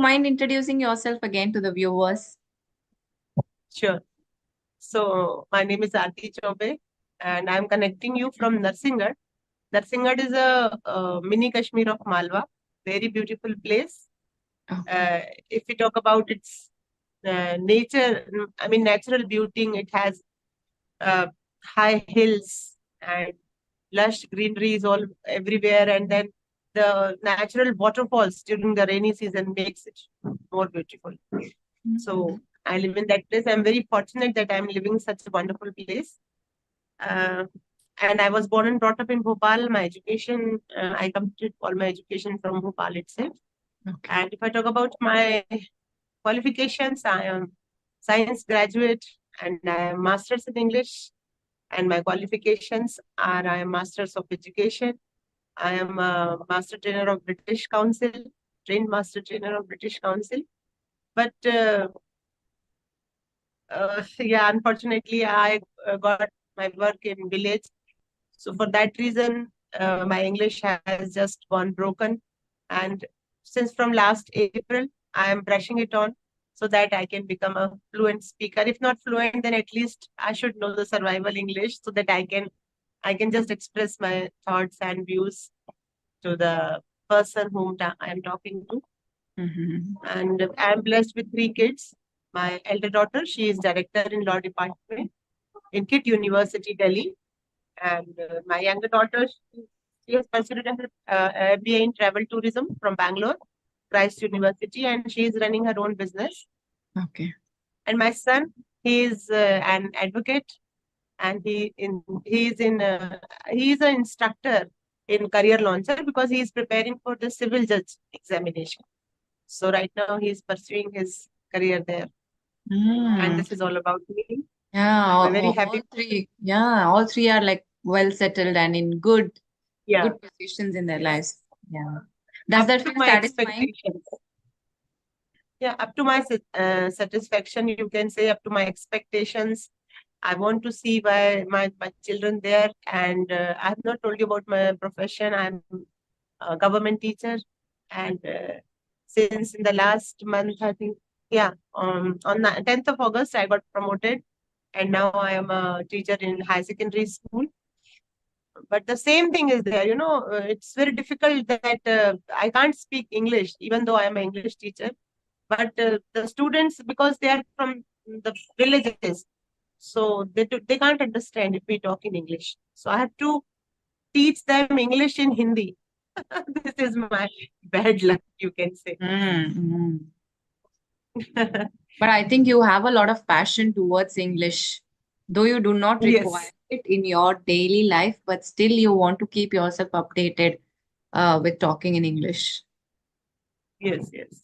mind introducing yourself again to the viewers? Sure. So my name is Aarti Chaube, and I'm connecting you from Narsingarh. Narsingarh is a mini Kashmir of Malwa, very beautiful place. Okay. If we talk about its nature, I mean natural beauty, it has uh, high hills and lush greeneries all everywhere, and then the natural waterfalls during the rainy season makes it more beautiful. Mm. So I live in that place. I'm very fortunate that I'm living in such a wonderful place. Uh, and I was born and brought up in Bhopal. My education, I completed all my education from Bhopal itself. Okay. And if I talk about my qualifications, I am science graduate and I am masters in English. And my qualifications are I am masters of education. I am a master trainer of British Council, trained master trainer of British Council. But yeah, unfortunately, I got my work in village. So for that reason, my English has just gone broken. And since from last April, I am brushing it on so that I can become a fluent speaker. If not fluent, then at least I should know the survival English so that I can just express my thoughts and views to the person whom I am talking to. Mm-hmm. And I'm blessed with three kids. My elder daughter, she is director in law department in KIT University, Delhi. And my younger daughter, she has pursued her MBA in travel tourism from Bangalore, Christ University, and she is running her own business. Okay. And my son, he is an advocate, and he is an instructor in career launcher because he is preparing for the civil judge examination. So right now he is pursuing his career there, and Mm. this is all about me. Yeah, I'm a very all happy. three. Yeah, all three are like well settled and in Yeah, good positions in their yes, lives. Yeah. Does up that to feel my satisfying? expectations. Yeah, up to my satisfaction, you can say up to my expectations. I want to see my children there, and I have not told you about my profession. I'm a government teacher, and since in the last month, I think, yeah, on the 10th of August, I got promoted, and now I am a teacher in high secondary school. But the same thing is there, it's very difficult that I can't speak English, even though I am an English teacher. But the students, because they are from the villages, so they can't understand if we talk in English. So I have to teach them English in Hindi. This is my bad luck, you can say. Mm-hmm. But I think you have a lot of passion towards English, though you do not require Yes, it in your daily life, but still you want to keep yourself updated with talking in English. yes, yes.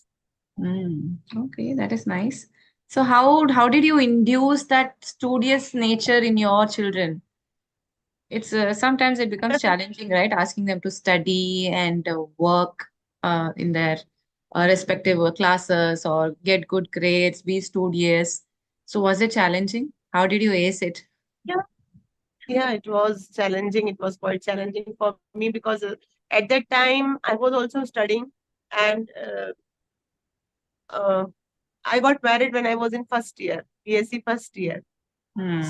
Okay, that is nice. So how did you induce that studious nature in your children? It's sometimes it becomes challenging, right? Asking them to study and work in their respective classes or get good grades, be studious. So was it challenging? How did you ace it? Yeah, yeah, it was challenging. It was quite challenging for me because at that time I was also studying, and uh, I got married when I was in first year, BSc first year.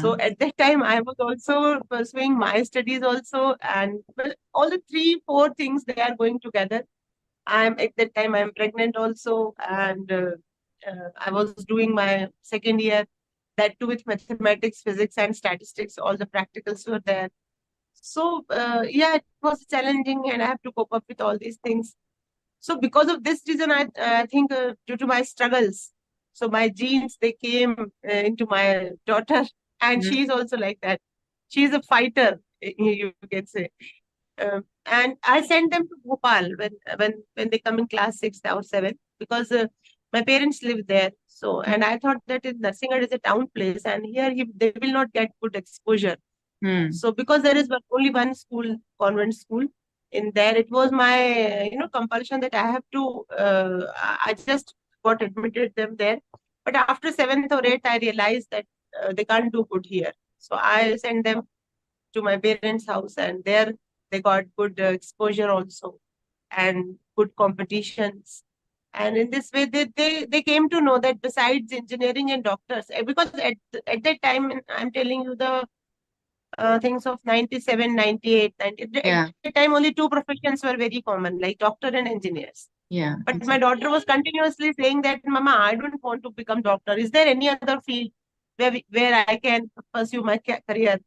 So Hmm. at that time, I was also pursuing my studies also, and well, all the three, four things they are going together. I'm at that time I'm pregnant also, and I was doing my second year, that too with mathematics, physics, and statistics. All the practicals were there. So yeah, it was challenging, and I have to cope up with all these things. So because of this reason, I think due to my struggles, so my genes they came into my daughter, and Mm. she's also like that. She's a fighter, you can say. And I sent them to Bhopal when they come in class six or seven because my parents live there. So and I thought that Narsingarh is a town place, and here they will not get good exposure. Hmm. So because there is only one school, convent school, in there, it was my compulsion that I have to. I just got admitted them there, but after seventh or eighth, I realized that they can't do good here. So I sent them to my parents' house, and there they got good exposure also and good competitions. And in this way, they came to know that besides engineering and doctors, because at that time, I'm telling you the things of 97, 98, 90. Yeah. At that time, only two professions were very common, like doctor and engineers. Yeah. But my daughter was continuously saying that, Mama, I don't want to become doctor. Is there any other field where I can pursue my career?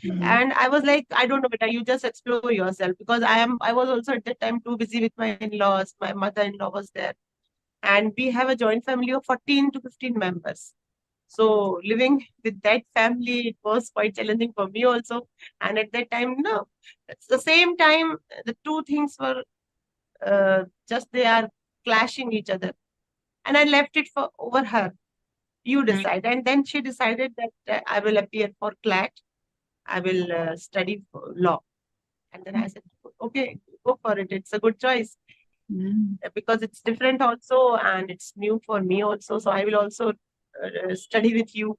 Mhm. And I was like, I don't know, beta, you just explore yourself, because I was also at that time too busy with my in-laws. My mother-in-law was there. And we have a joint family of 14 to 15 members. So living with that family, it was quite challenging for me also. And at that time, no, at the same time, the two things were just they are clashing each other. And I left it for over her. You Mm. decide. And then she decided that I will appear for CLAT. I will study for law. And then I said, okay, go for it. It's a good choice because it's different also and it's new for me also. So I will also study with you.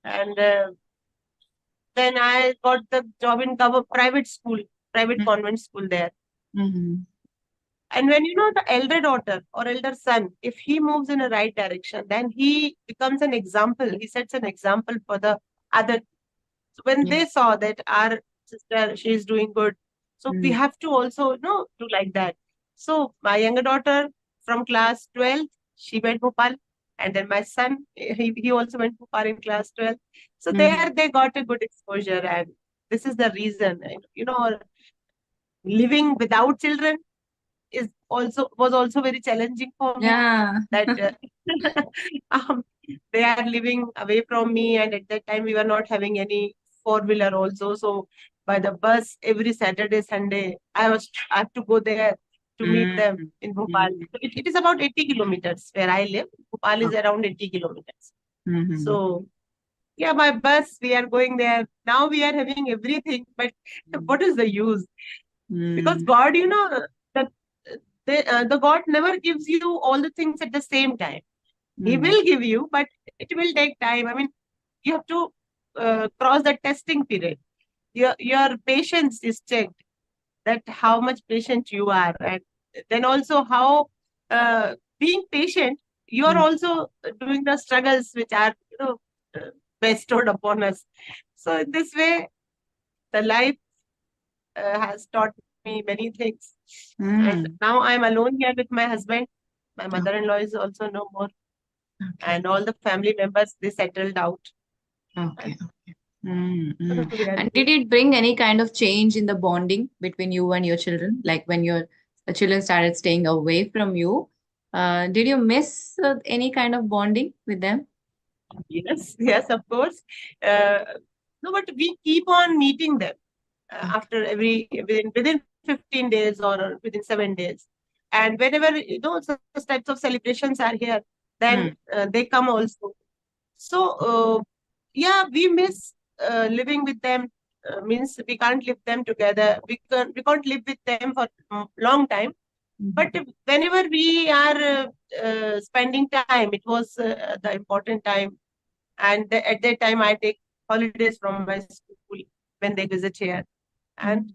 And then I got the job in private school, private convent school there. Mm-hmm. And when you know the elder daughter or elder son, if he moves in a right direction, then he becomes an example. He sets an example for the other. So when Yeah. they saw that our sister, she is doing good, so we have to also do like that. So my younger daughter from class 12, she went Bhopal, and then my son, he also went Bhopal in class 12. So there they got a good exposure, and this is the reason. Living without children was also very challenging for me. Yeah. That um, they are living away from me, and at that time we were not having any four-wheeler also. So by the bus every Saturday, Sunday, I have to go there to meet them in Bhopal. So it is about 80 kilometers where I live. Bhopal is around 80 kilometers. Mm-hmm. So yeah, by bus we are going there. Now we are having everything, but what is the use? Because God, the the God never gives you all the things at the same time. He will give you, but it will take time. I mean, you have to cross the testing period. Your patience is checked, that how much patient you are, and then also how being patient, you are also doing the struggles which are bestowed upon us. So in this way, the life has taught me many things. And now I'm alone here with my husband. My mother-in-law is also no more. Okay. And all the family members, they settled out. Okay. We are And did it bring any kind of change in the bonding between you and your children? Like when your children started staying away from you, did you miss any kind of bonding with them? Yes, yes, of course. Uh, no, but we keep on meeting them after within 15 days or within 7 days. And whenever such types of celebrations are here, then they come also. So yeah, we miss living with them. Means we can't live them together. We can't live with them for long time. But whenever we are spending time, it was the important time. And at that time, I take holidays from my school when they visit here. And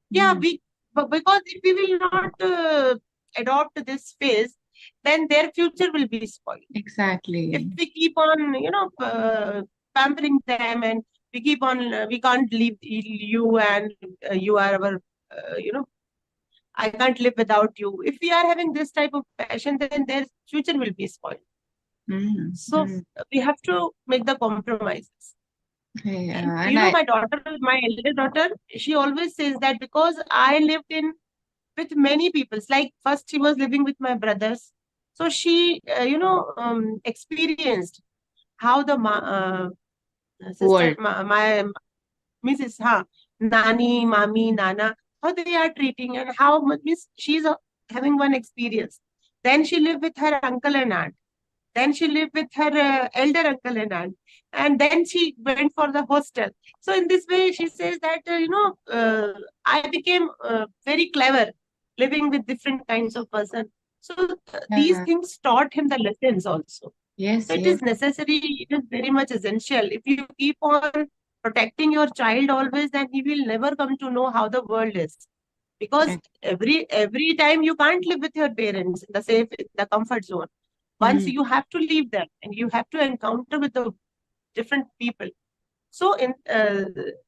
yeah, but because if we will not adopt this phase, then their future will be spoiled. If Exactly. we keep on, pampering them, and we can't leave you, and you are our, I can't live without you. If we are having this type of passion, then their future will be spoiled. So we have to make the compromises. And And my daughter, my elder daughter, she always says that because I lived in with many people. Like first she was living with my brothers, so she experienced how the sister, world. my Mrs. Nani, Mami, Nana, how they are treating, and how much means she's having one experience. Then she lived with her uncle and aunt. Then she lived with her elder uncle and aunt. And then she went for the hostel. So in this way, she says that, I became very clever living with different kinds of person. So these things taught him the lessons also. Yes, So it yes. is necessary, it is very much essential. If you keep on protecting your child always, then he will never come to know how the world is. because Right. every time you can't live with your parents in the comfort zone. Once Mm. you have to leave them and you have to encounter with the different people. So in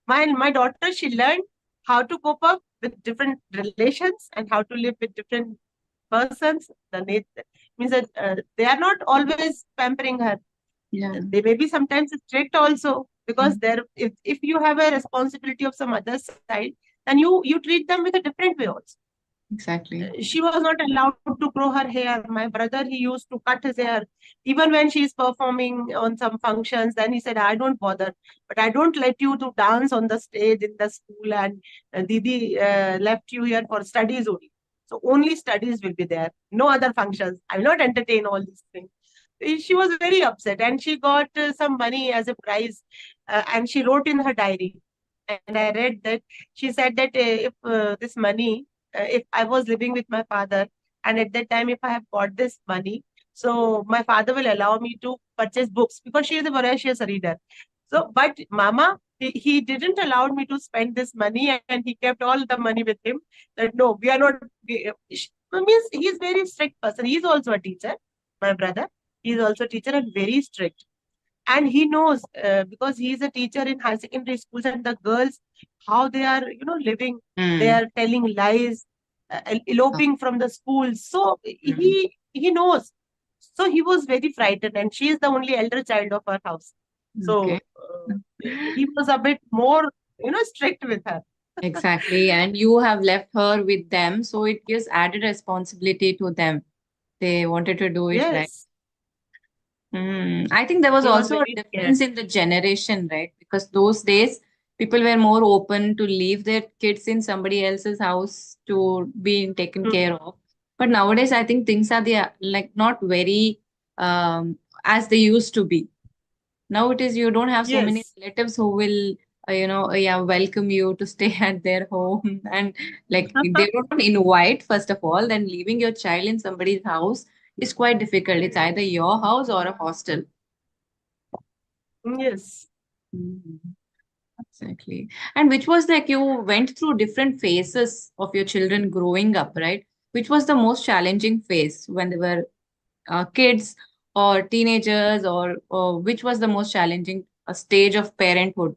my daughter, she learned how to cope up with different relations and how to live with different persons. The nature means that they are not always pampering her. Yeah. They may be sometimes strict also, because Mm. there, if you have a responsibility of some other side, then you treat them with a different way also. Exactly. She was not allowed to grow her hair. My brother, he used to cut his hair. Even when she is performing on some functions, then he said, I don't bother, but I don't let you to dance on the stage in the school. And Didi left you here for studies only. So only studies will be there. No other functions. I will not entertain all these things. She was very upset, and she got some money as a prize, and she wrote in her diary. And I read that she said that if this money, if I was living with my father, and at that time, if I have got this money, so my father will allow me to purchase books, because she is a voracious reader. So, but Mama, he didn't allow me to spend this money, and he kept all the money with him. That no, we are not. Means he's very strict person. He's also a teacher. My brother, he's also a teacher and very strict, and he knows, because he is a teacher in high secondary schools, and the girls, how they are, living, they Mm. are telling lies, eloping from the schools. So Mm. he knows. So he was very frightened, and she is the only elder child of our house. Okay. So he was a bit more, strict with her. Exactly. And you have left her with them, so it gives added responsibility to them. They wanted to do it right. Yes, I think there was he was also a very scared. difference in the generation, right? Because those days people were more open to leave their kids in somebody else's house to be taken Hmm. care of. But nowadays, I think things are like not very as they used to be. Now it is you don't have so many Yes. relatives who will, yeah, welcome you to stay at their home, and like they don't invite first of all. Then leaving your child in somebody's house is quite difficult. It's either your house or a hostel. Yes. Mhm. Exactly. And which was like you went through different phases of your children growing up, right? Which was the most challenging phase when they were kids or teenagers, or which was the most challenging stage of parenthood?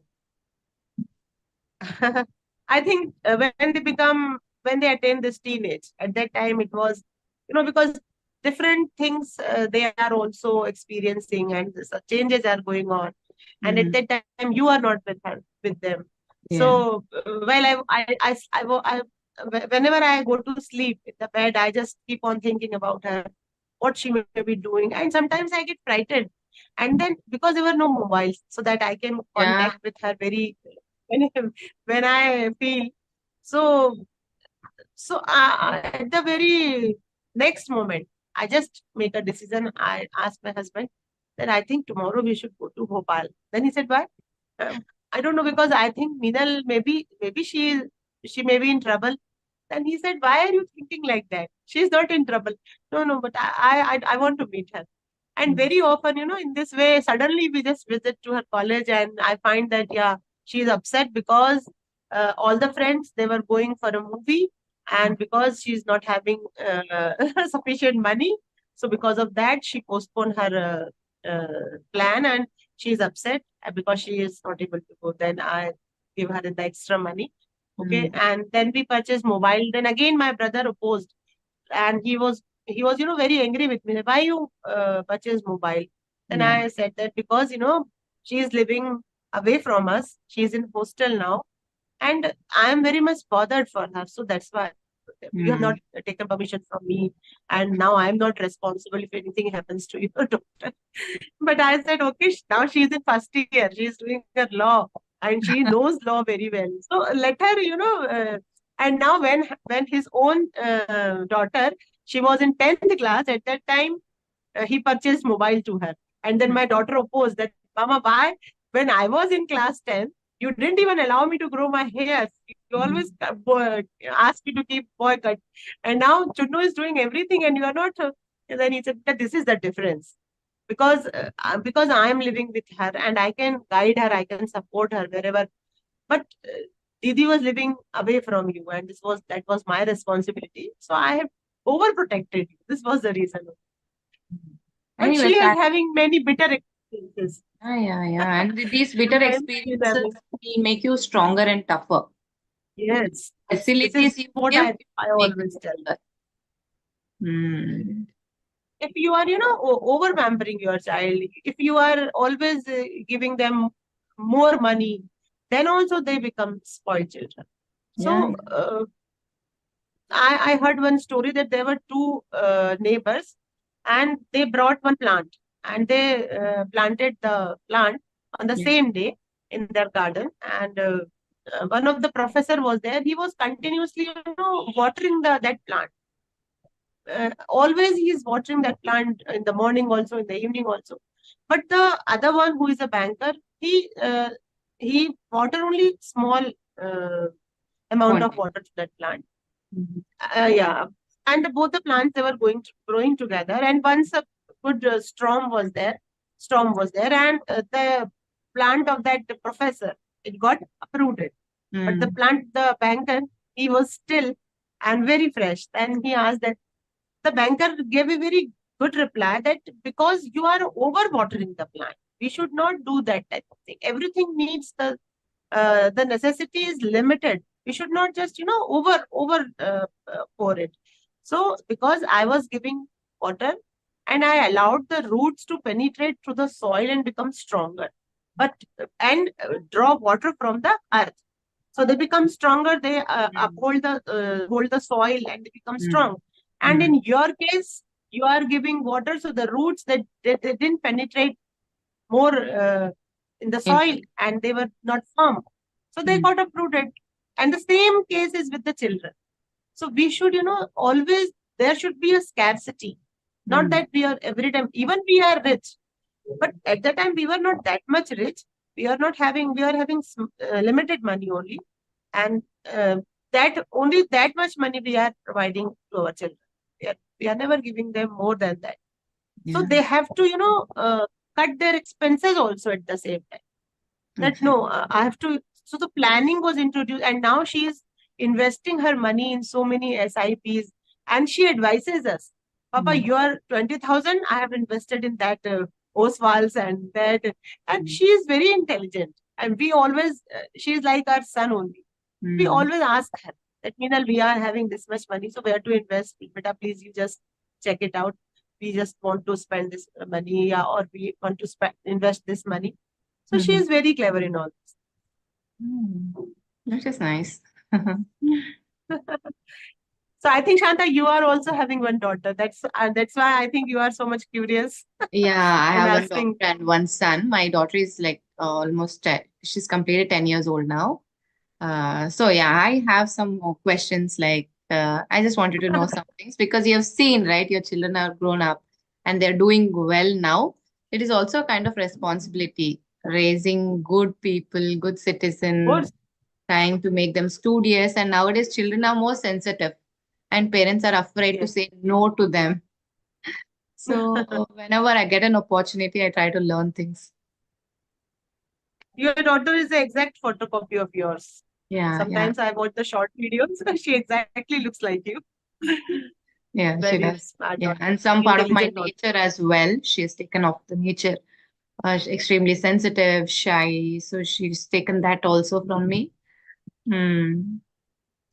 I think when they attain this teenage, at that time it was, because different things they are also experiencing, and changes are going on. And at Mm. that time, you are not with them. Yeah. So, whenever I go to sleep in the bed, I just keep on thinking about her, what she may be doing. And sometimes I get frightened. And then, because there were no mobiles, so that I can Yeah. contact with her very when when I feel so. So at the very next moment, I just make a decision. I asked my husband that I think tomorrow we should go to Bhopal. Then he said, "Why?" I don't know, because I think Minal, maybe she may be in trouble. Then he said, "Why are you thinking like that? She's not in trouble." No, no, but I want to meet her. And Mm. very often, in this way, suddenly we just visit to her college, and I find that, yeah, she is upset because all the friends, they were going for a movie, and because she's not having sufficient money, so because of that, she postponed her plan, and she is upset because she is not able to go. Then I give her the extra money. Okay, Mm. and then we purchased mobile. Then again, my brother opposed, and he was very angry with me. Why you purchase mobile? Then Yeah. I said that because she is living away from us. She is in hostel now, and I am very much bothered for her. So that's why you have not Mm. taken permission from me, and now I am not responsible if anything happens to your daughter. But I said, okay, now she is in first year. She is doing her law, and she knows law very well. So let her, and now when his own daughter, she was in 10th class at that time, he purchased mobile to her. And then my daughter opposed that, Mama, why? When I was in class 10, you didn't even allow me to grow my hair. You always Mm. asked me to keep boy cut. And now Chunnu is doing everything and you are not. And then he said that this is the difference. Because I am living with her and I can guide her, I can support her wherever. But Didi was living away from you, and that was my responsibility. So I have overprotected you. This was the reason. But Anyway, she is having many bitter experiences. yeah. And these bitter Hence, she's experiences having, will make you stronger and tougher. yes, this is Facilities you what give I make you always tell. stronger. Hmm. If you are, over pampering your child, if you are always giving them more money, then also they become spoiled children. Yeah. So I heard one story that there were two neighbors, and they brought one plant, and they planted the plant on the Yeah. same day in their garden. And one of the professor was there. He was continuously, watering that plant. Always he is watering that plant in the morning also, in the evening also. But the other one, who is a banker, he water only small uh, amount of Quantity. water to that plant. Mhm. Yeah, and both the plants, they were growing together. And once a good storm was there, and the plant of that professor, it got uprooted. But the Mm. plant, the banker, he was still and very fresh. And he asked that, the banker gave a very good reply, that because you are over watering the plant, we should not do that type of thing. Everything needs the necessity is limited. We should not just, over pour it. So because I was giving water, and I allowed the roots to penetrate through the soil and become stronger, but and draw water from the earth, so they become stronger. They Mm. uphold the hold the soil, and they become Mm. strong. And Mm. in your case, you are giving water, so the roots that they didn't penetrate more in the Into soil, and they were not firm, so they mm. got uprooted. And the same case is with the children. So we should, always, there should be a scarcity. Not Mm. that we are every time, even we are rich, but at the time we were not that much rich. We are having limited money only. And that only that much money we are providing to our children. We are never giving them more than that. So Yeah. they have to, cut their expenses also at the same time. That Exactly. no, I have to. So the planning was introduced, and now she is investing her money in so many SIPs, and she advises us, Papa, Mm. your 20,000, I have invested in that Oswals and that. And Mm. she is very intelligent. And we always, she is like our son only. We Mm. always ask her that, Meenal, we are having this much money, so where to invest? Beta, please, you just check it out. We just want to spend this money, yeah, or we want to invest this money. So she Mhm. is very clever in all Mm. That is nice. this. So I think, Shanta, you are also having one daughter. That's why I think you are so much curious Yeah, I and have one daughter asking. and one son. My daughter is like almost 10, she's completed 10 years old now. So yeah, I have some more questions. Like, I just wanted to know some things because you have seen, right? Your children are grown up and they're doing well now. It is also a kind of responsibility, raising good people, good Of citizen, course, trying to make them studious. And nowadays, children are more sensitive, and parents are afraid to yes. say no to them. So whenever I get an opportunity, I try to learn things. Your daughter is the exact photocopy of yours. Yeah, Sometimes I watch the short videos. She exactly looks like you. yeah, she Very does. smart Yeah, daughter, and some part of my intelligent daughter. nature as well. She has taken off the nature. Extremely sensitive, shy. So she's taken that also from me. Hmm.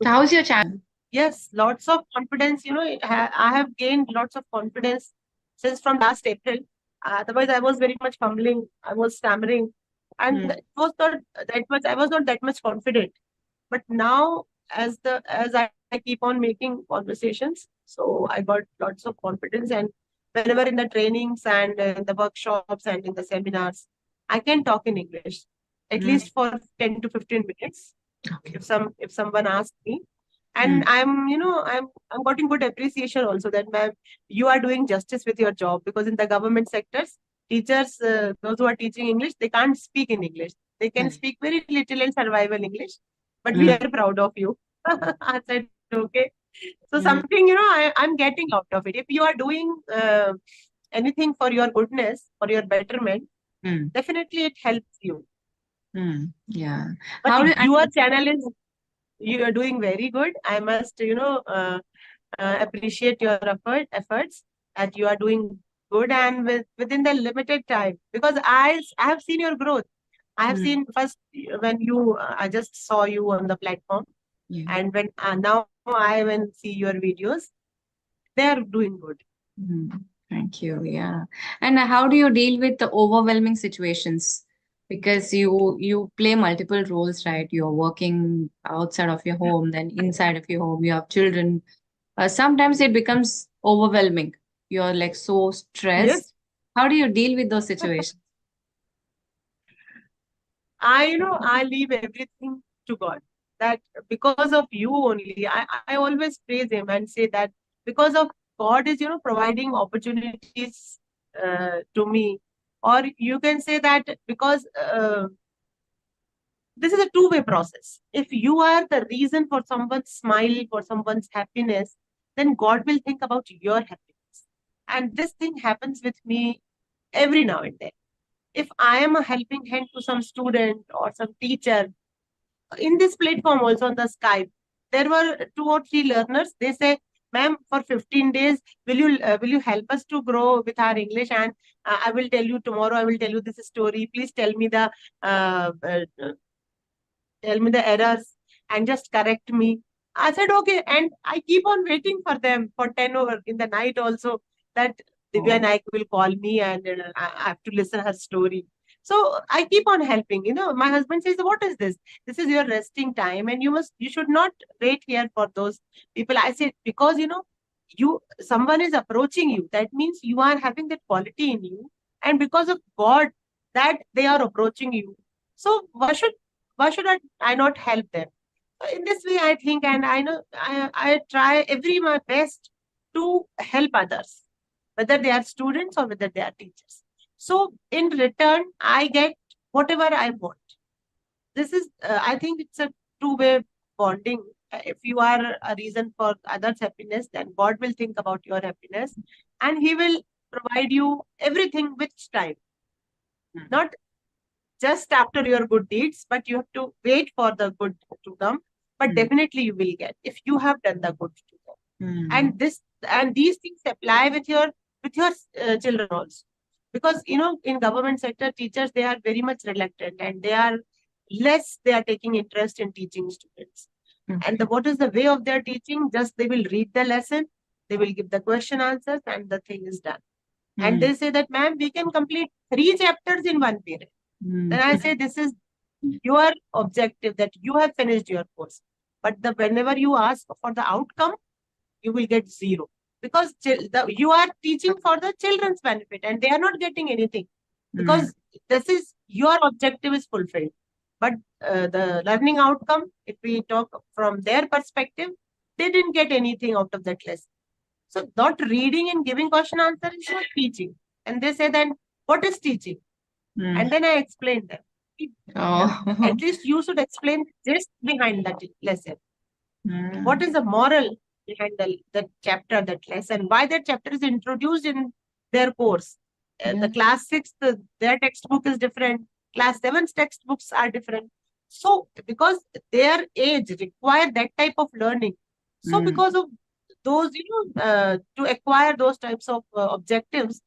So how's your child? Yes, lots of confidence. I have gained lots of confidence since from last April. Otherwise, I was very much fumbling. I was stammering, and Hmm. it was not that much. I was not that much confident. But now, as I keep on making conversations, so I got lots of confidence. And whenever in the trainings and in the workshops and in the seminars, I can talk in English at Hmm. least for 10 to 15 minutes. Okay. If someone asks me, and Hmm. I'm getting good appreciation also, that, ma'am, you are doing justice with your job. Because in the government sectors, teachers, those who are teaching English, they can't speak in English. They can Hmm. speak very little in survival English, but we Hmm. are proud of you. I said, okay. So Hmm. something, I'm getting out of it. If you are doing anything for your goodness, for your betterment, Hmm. definitely it helps you. Yeah. But How do your and channel is, you are doing very good. I must, appreciate your efforts that you are doing good and within the limited time. Because I have seen your growth. I have mm, seen first when you, I just saw you on the platform, yeah. and when now I when see your videos, they are doing good. Thank you. Yeah. And how do you deal with the overwhelming situations? Because you play multiple roles, right? You're working outside of your home, then inside of your home, you have children. Sometimes it becomes overwhelming. You're like so stressed. Yes. How do you deal with those situations? I leave everything to God. That because of you only, I always praise Him and say that because of God is, providing opportunities to me. Or you can say that because this is a two-way process. If you are the reason for someone's smile, for someone's happiness, then God will think about your happiness. And this thing happens with me every now and then. If I am a helping hand to some student or some teacher, in this platform also on the Skype, there were two or three learners. They say, "Ma'am, for 15 days, will you help us to grow with our English? And I will tell you tomorrow. I will tell you this story. Please uh, uh, tell me the errors and just correct me." I said, okay. And I keep on waiting for them for 10 over in the night also, that Divya Oh, Naik will call me, and I have to listen her story. So I keep on helping. My husband says, what is this? This is your resting time, and you should not wait here for those people. I said, because someone is approaching you. That means you are having that quality in you. And because of God, that they are approaching you. So why should I not help them? So in this way, I think, and I know I try every my best to help others, whether they are students or whether they are teachers. So in return, I get whatever I want. This is, I think, it's a two-way bonding. If you are a reason for others' happiness, then God will think about your happiness, and He will provide you everything with time. Not just after your good deeds, but you have to wait for the good to come. But definitely you will get if you have done the good to them. And these things apply with your children also, because in government sector, teachers, they are very much reluctant, and they are taking interest in teaching students. And what is the way of their teaching? Just they will read the lesson, they will give the question answers, and the thing is done. And they say that, ma'am, we can complete 3 chapters in one period. Then I say, this is your objective, that you have finished your course. But whenever you ask for the outcome, you will get zero, because you are teaching for the children's benefit, and they are not getting anything, because this is your objective is fulfilled. But the learning outcome, if we talk from their perspective, they didn't get anything out of that lesson. So not reading and giving question answer is not teaching. And they say, then what is teaching? And then I explained them. Oh. At least you should explain the gist behind that lesson. What Mm. is the moral behind that chapter, that lesson? Why that chapter is introduced in their course? Yeah. The class 6, their textbook is different. Class 7's textbooks are different. So, because their age require that type of learning. So, because of those, to acquire those types of objectives,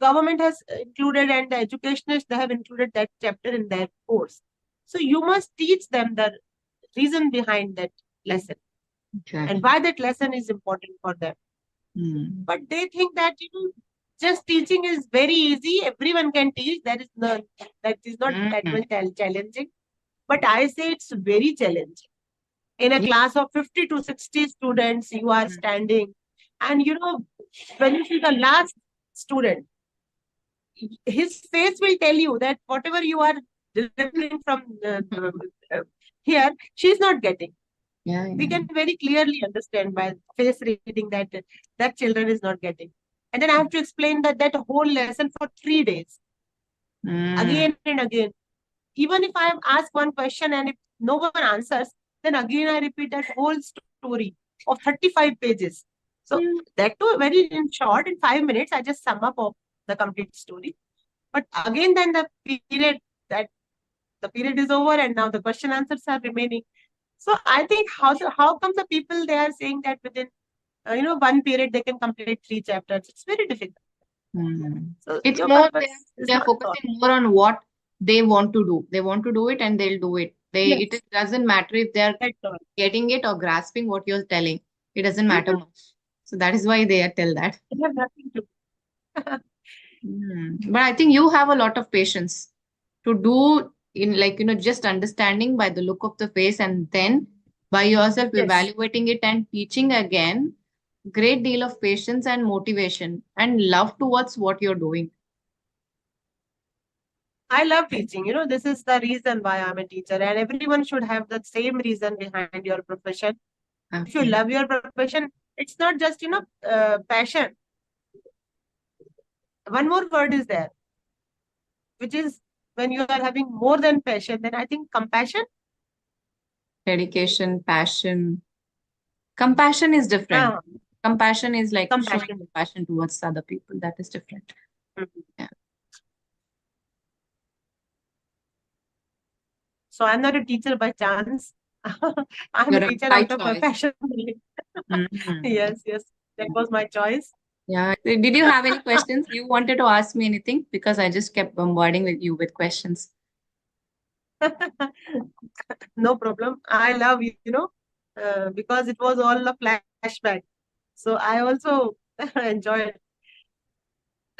government has included, and the educationists, they have included that chapter in their course. So, you must teach them the reason behind that lesson and Exactly. why that lesson is important for them. Mm. But they think that just teaching is very easy. Everyone can teach. That is not that Mm. much challenging. But I say it's very challenging. In a Yeah. class of 50 to 60 students, you are standing, and when you see the last student, his face will tell you that whatever you are delivering from uh, here, she's not getting. Yeah. We Yeah. can very clearly understand by face reading that children is not getting. And then I have to explain that whole lesson for 3 days, Mm. again and again. Even if I have asked one question and if no one answers, then again I repeat that whole story of 35 pages. So that too very in short, in 5 minutes, I just sum up of the complete story. But again, then the period that the period is over and now the question answers are remaining. So I think how come the people they are saying that within 1 period they can complete 3 chapters? It's very difficult. So It's your more purpose is they're not solved. focusing more on what they want to do. They want to do it and they'll do it. It Yes, doesn't matter if they're that's all. getting it or grasping what you're telling. It doesn't matter Mhm. much. So that is why they tell that. They have nothing to. But I think you have a lot of patience to do in like, just understanding by the look of the face and then by yourself Yes, evaluating it and teaching again. Great deal of patience and motivation and love towards what you're doing. I love teaching. This is the reason why I'm a teacher, and everyone should have the same reason behind your profession. If you Okay. love your profession, it's not just passion. One more word is there, which is when you are having more than passion, then I think compassion. Dedication, passion. Compassion is different. Ah, Compassion is like showing compassion. compassion towards other people. That is different. Mhm. Yeah. So I'm not a teacher by chance. I'm a You're a teacher by out of my choice. passion. Mhm. Yes, yes, that was my choice. Yeah. Did you have any questions? You wanted to ask me anything? Because I just kept bombarding with you with questions. No problem. I love because it was all a flashback. So I also enjoyed.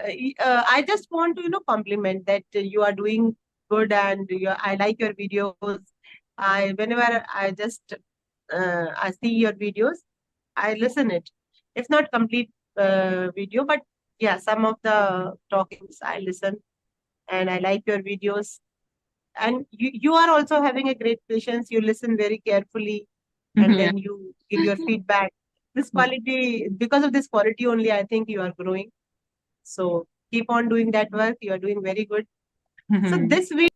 I just want to compliment that you are doing good and I like your videos. I whenever I see your videos, I listen it. If not complete video, but yeah, some of the talkings I listen and I like your videos. And you are also having a great patience. You listen very carefully and Yeah. then you give your feedback. This quality, because of this quality only, I think you are growing. So keep on doing that work. You are doing very good. So this week,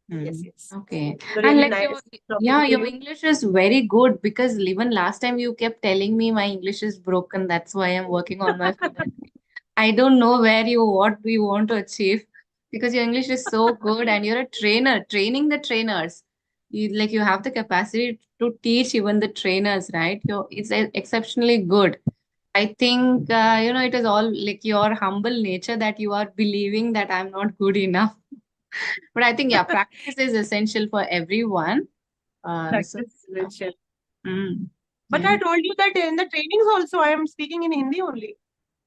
yes, yes. Okay. So And really like nice talking to your you. English is very good because even last time you kept telling me my English is broken. That's why I'm working on my fluency. I don't know what you want to achieve because your English is so good and you're a trainer, training the trainers. You have the capacity to teach even the trainers, right? It's exceptionally good. I think it is all like your humble nature that you are believing that I'm not good enough. But I think, yeah, practice is essential for everyone. So, Practice essential. But yeah. I told you that in the trainings also, I am speaking in Hindi only.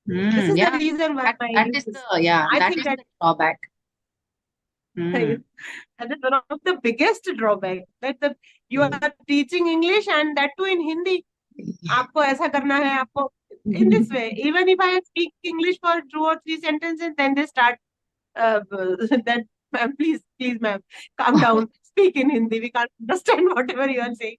This is the Yeah. reason why my That English is is. I that think is that the drawback. Mm. that is one of the biggest drawback that you are teaching English and that too in Hindi. आपको ऐसा करना है आपको in this way. Even if I speak English for 2 or 3 sentences, then they start that ma'am, please, ma'am, calm down. Speak in Hindi. We can't understand whatever you are saying.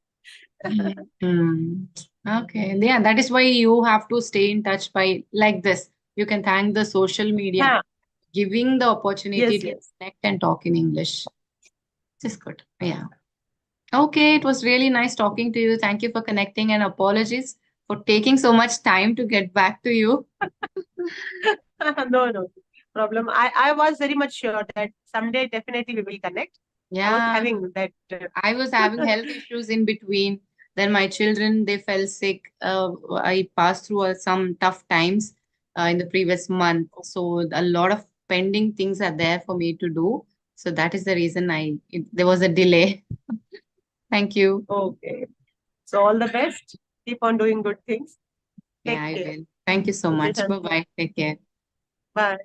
Hmm. Okay. Yeah, that is why you have to stay in touch by like this. You can thank the social media हाँ, giving the opportunity yes, to yes. connect and talk in English. This is good. Yeah. Okay, it was really nice talking to you. Thank you for connecting and apologies for taking so much time to get back to you. No problem. I was very much sure that someday definitely we will connect. I was Yeah, having that. I was having health issues in between. Then my children, they fell sick. I passed through some tough times in the previous month. So a lot of pending things are there for me to do. So that is the reason there was a delay. Thank you. Okay. So all the best. Keep on doing good things. Yeah, Take I care. will. Thank you so Okay, much. Bye Shantanu. bye. Take care. Bye.